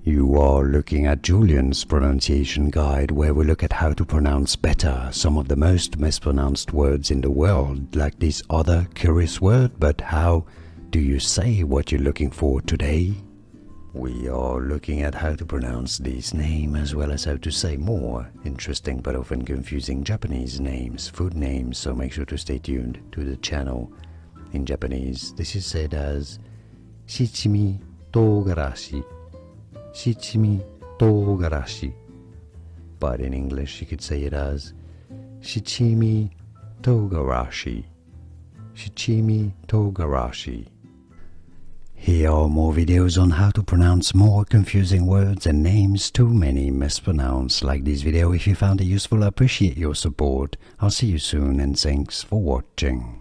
You are looking at Julian's pronunciation guide, where we look at how to pronounce better some of the most mispronounced words in the world, like this other curious word. But how do you say what you're looking for today? We are looking at how to pronounce this name, as well as how to say more interesting but often confusing Japanese names, food names, so make sure to stay tuned to the channel. In Japanese, this is said as Shichimi Togarashi. Shichimi Togarashi. But in English, you could say it as Shichimi Togarashi. Shichimi Togarashi. Here are more videos on how to pronounce more confusing words and names too many mispronounced. Like this video if you found it useful. I appreciate your support. I'll see you soon and thanks for watching.